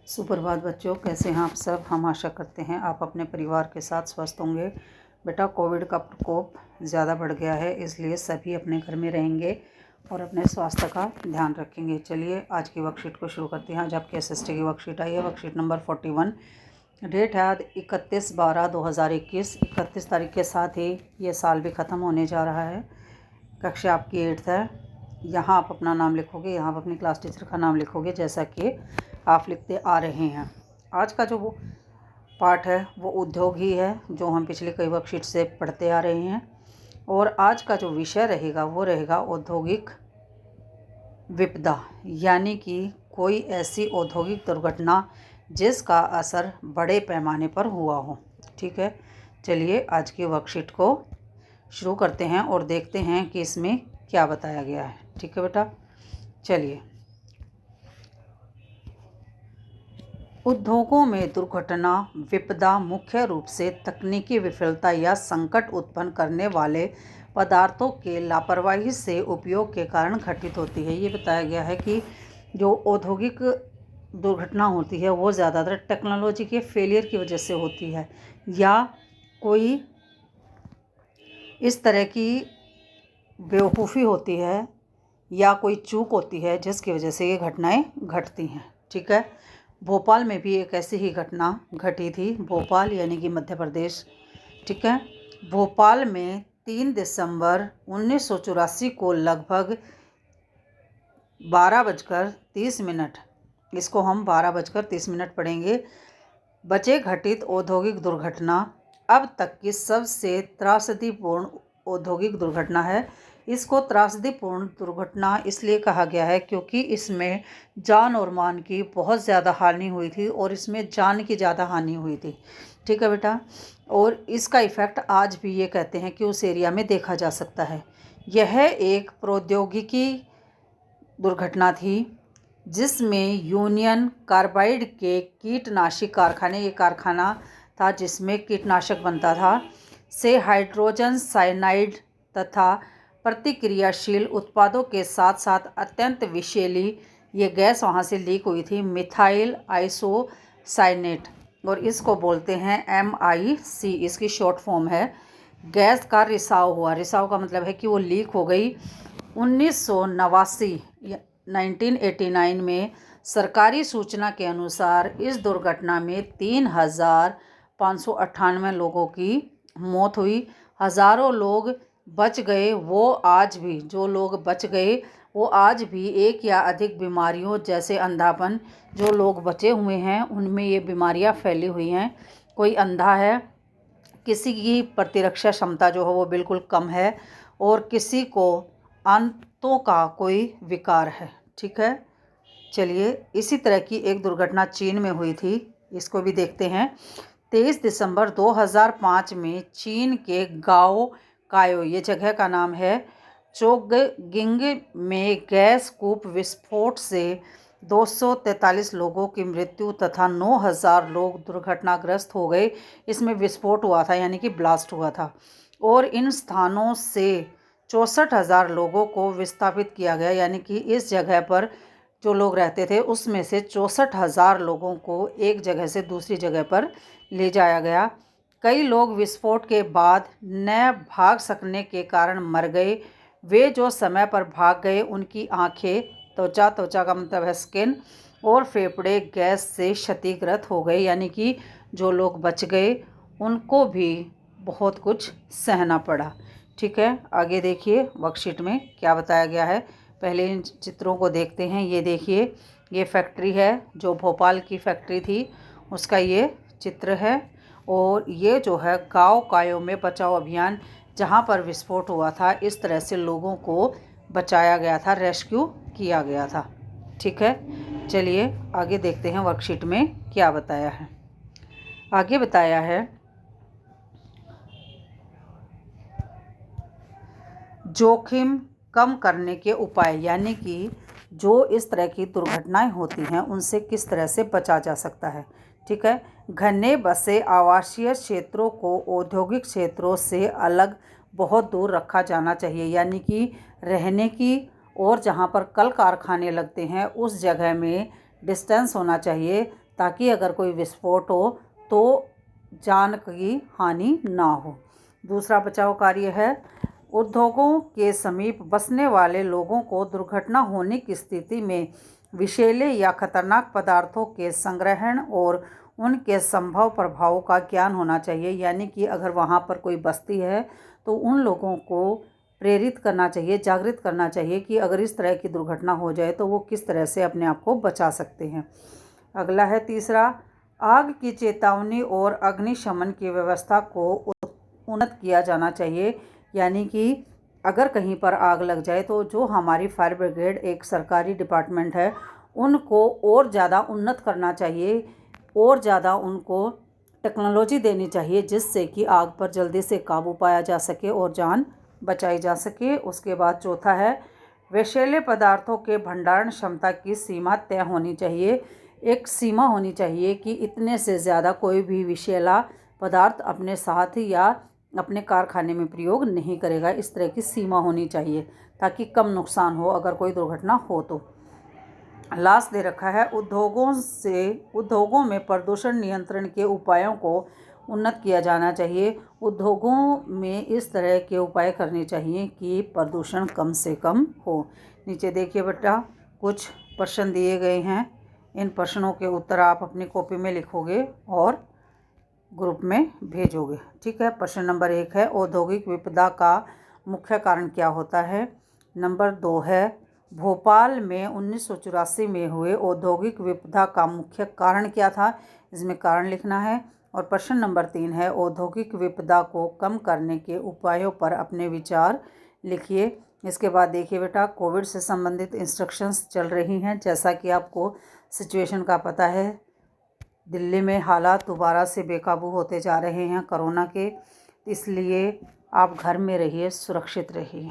सुप्रभात बच्चों, कैसे हैं आप सब। हम आशा करते हैं आप अपने परिवार के साथ स्वस्थ होंगे। बेटा, कोविड का प्रकोप ज़्यादा बढ़ गया है, इसलिए सभी अपने घर में रहेंगे और अपने स्वास्थ्य का ध्यान रखेंगे। चलिए आज की वर्कशीट को शुरू करते हैं। आज आपकी एसएसटी की वर्कशीट आई है, वर्कशीट नंबर 41। डेट है आज 31/12/2021। 31 तारीख के साथ ही ये साल भी ख़त्म होने जा रहा है। कक्षा आपकी 8th है। यहाँ आप अपना नाम लिखोगे, यहाँ आप अपनी क्लास टीचर का नाम लिखोगे जैसा कि आप लिखते आ रहे हैं। आज का जो वो पाठ है वो उद्योग ही है, जो हम पिछले कई वर्कशीट से पढ़ते आ रहे हैं। और आज का जो विषय रहेगा वो रहेगा औद्योगिक विपदा, यानी कि कोई ऐसी औद्योगिक दुर्घटना जिसका असर बड़े पैमाने पर हुआ हो। ठीक है, चलिए आज की वर्कशीट को शुरू करते हैं और देखते हैं कि इसमें क्या बताया गया है। ठीक है बेटा, चलिए। उद्योगों में दुर्घटना विपदा मुख्य रूप से तकनीकी विफलता या संकट उत्पन्न करने वाले पदार्थों के लापरवाही से उपयोग के कारण घटित होती है। ये बताया गया है कि जो औद्योगिक दुर्घटना होती है वो ज़्यादातर टेक्नोलॉजी के फेलियर की वजह से होती है, या कोई इस तरह की बेवकूफ़ी होती है या कोई चूक होती है जिसकी वजह से ये घटनाएं घटती हैं। ठीक है, भोपाल में भी एक ऐसी ही घटना घटी थी। भोपाल यानी कि मध्य प्रदेश। ठीक है, भोपाल में 3 दिसंबर 1984 को लगभग 12:30, इसको हम 12:30 पढ़ेंगे, बजे घटित औद्योगिक दुर्घटना अब तक की सबसे त्रासदीपूर्ण औद्योगिक दुर्घटना है। इसको त्रासदीपूर्ण दुर्घटना इसलिए कहा गया है क्योंकि इसमें जान और माल की बहुत ज़्यादा हानि हुई थी और इसमें जान की ज़्यादा हानि हुई थी। ठीक है बेटा, और इसका इफ़ेक्ट आज भी ये कहते हैं कि उस एरिया में देखा जा सकता है। यह एक प्रौद्योगिकी दुर्घटना थी जिसमें यूनियन कार्बाइड के कीटनाशी कारखाने, ये कारखाना था जिसमें कीटनाशक बनता था, से हाइड्रोजन साइनाइड तथा प्रतिक्रियाशील उत्पादों के साथ साथ अत्यंत विषैली ये गैस वहाँ से लीक हुई थी, मिथाइल आइसोसाइनेट, और इसको बोलते हैं MIC, इसकी शॉर्ट फॉर्म है। गैस का रिसाव हुआ, रिसाव का मतलब है कि वो लीक हो गई। 1989 में सरकारी सूचना के अनुसार इस दुर्घटना में 3,598 लोगों की मौत हुई। हज़ारों लोग बच गए। वो आज भी, जो लोग बच गए वो आज भी एक या अधिक बीमारियों जैसे अंधापन, जो लोग बचे हुए हैं उनमें ये बीमारियां फैली हुई हैं। कोई अंधा है, किसी की प्रतिरक्षा क्षमता जो है वो बिल्कुल कम है, और किसी को आंतों का कोई विकार है। ठीक है, चलिए इसी तरह की एक दुर्घटना चीन में हुई थी, इसको भी देखते हैं। 23 दिसंबर 2005 में चीन के गाओ कायो, ये जगह का नाम है, चोगगिंग में गैस कूप विस्फोट से 243 लोगों की मृत्यु तथा 9,000 लोग दुर्घटनाग्रस्त हो गए। इसमें विस्फोट हुआ था, यानी कि ब्लास्ट हुआ था, और इन स्थानों से 64,000 लोगों को विस्थापित किया गया, यानी कि इस जगह पर जो लोग रहते थे उसमें से 64,000 लोगों को एक जगह से दूसरी जगह पर ले जाया गया। कई लोग विस्फोट के बाद न भाग सकने के कारण मर गए। वे जो समय पर भाग गए उनकी आंखें, त्वचा का मतलब है स्किन, और फेफड़े गैस से क्षतिग्रस्त हो गए, यानी कि जो लोग बच गए उनको भी बहुत कुछ सहना पड़ा। ठीक है, आगे देखिए वर्कशीट में क्या बताया गया है। पहले इन चित्रों को देखते हैं। ये देखिए, ये फैक्ट्री है, जो भोपाल की फैक्ट्री थी उसका ये चित्र है, और ये जो है गाँव कायो में बचाव अभियान, जहाँ पर विस्फोट हुआ था इस तरह से लोगों को बचाया गया था, रेस्क्यू किया गया था। ठीक है, चलिए आगे देखते हैं वर्कशीट में क्या बताया है। आगे बताया है, जोखिम कम करने के उपाय, यानी कि जो इस तरह की दुर्घटनाएं होती हैं उनसे किस तरह से बचा जा सकता है। ठीक है, घने बसे आवासीय क्षेत्रों को औद्योगिक क्षेत्रों से अलग बहुत दूर रखा जाना चाहिए, यानी कि रहने की और जहाँ पर कल कारखाने लगते हैं उस जगह में डिस्टेंस होना चाहिए, ताकि अगर कोई विस्फोट हो तो जान की हानि ना हो। दूसरा बचाव कार्य है, उद्योगों के समीप बसने वाले लोगों को दुर्घटना होने की स्थिति में विषैले या खतरनाक पदार्थों के संग्रहण और उनके संभव प्रभावों का ज्ञान होना चाहिए। यानी कि अगर वहाँ पर कोई बस्ती है तो उन लोगों को प्रेरित करना चाहिए, जागृत करना चाहिए कि अगर इस तरह की दुर्घटना हो जाए तो वो किस तरह से अपने आप को बचा सकते हैं। अगला है तीसरा, आग की चेतावनी और अग्निशमन की व्यवस्था को उन्नत किया जाना चाहिए। यानी कि अगर कहीं पर आग लग जाए तो जो हमारी फायर ब्रिगेड एक सरकारी डिपार्टमेंट है, उनको और ज़्यादा उन्नत करना चाहिए और ज़्यादा उनको टेक्नोलॉजी देनी चाहिए जिससे कि आग पर जल्दी से काबू पाया जा सके और जान बचाई जा सके। उसके बाद चौथा है, विषैले पदार्थों के भंडारण क्षमता की सीमा तय होनी चाहिए। एक सीमा होनी चाहिए कि इतने से ज़्यादा कोई भी विषैला पदार्थ अपने साथ या अपने कारखाने में प्रयोग नहीं करेगा। इस तरह की सीमा होनी चाहिए ताकि कम नुकसान हो अगर कोई दुर्घटना हो तो। लास्ट दे रखा है, उद्योगों में प्रदूषण नियंत्रण के उपायों को उन्नत किया जाना चाहिए। उद्योगों में इस तरह के उपाय करने चाहिए कि प्रदूषण कम से कम हो। नीचे देखिए बेटा, कुछ प्रश्न दिए गए हैं। इन प्रश्नों के उत्तर आप अपनी कॉपी में लिखोगे और ग्रुप में भेजोगे। ठीक है। प्रश्न नंबर 1 है, औद्योगिक विपदा का मुख्य कारण क्या होता है। नंबर 2 है, भोपाल में 1984 में हुए औद्योगिक विपदा का मुख्य कारण क्या था। इसमें कारण लिखना है। और प्रश्न नंबर 3 है, औद्योगिक विपदा को कम करने के उपायों पर अपने विचार लिखिए। इसके बाद देखिए बेटा, कोविड से संबंधित इंस्ट्रक्शंस चल रही हैं। जैसा कि आपको सिचुएशन का पता है, दिल्ली में हालात दोबारा से बेकाबू होते जा रहे हैं कोरोना के, इसलिए आप घर में रहिए, सुरक्षित रहिए।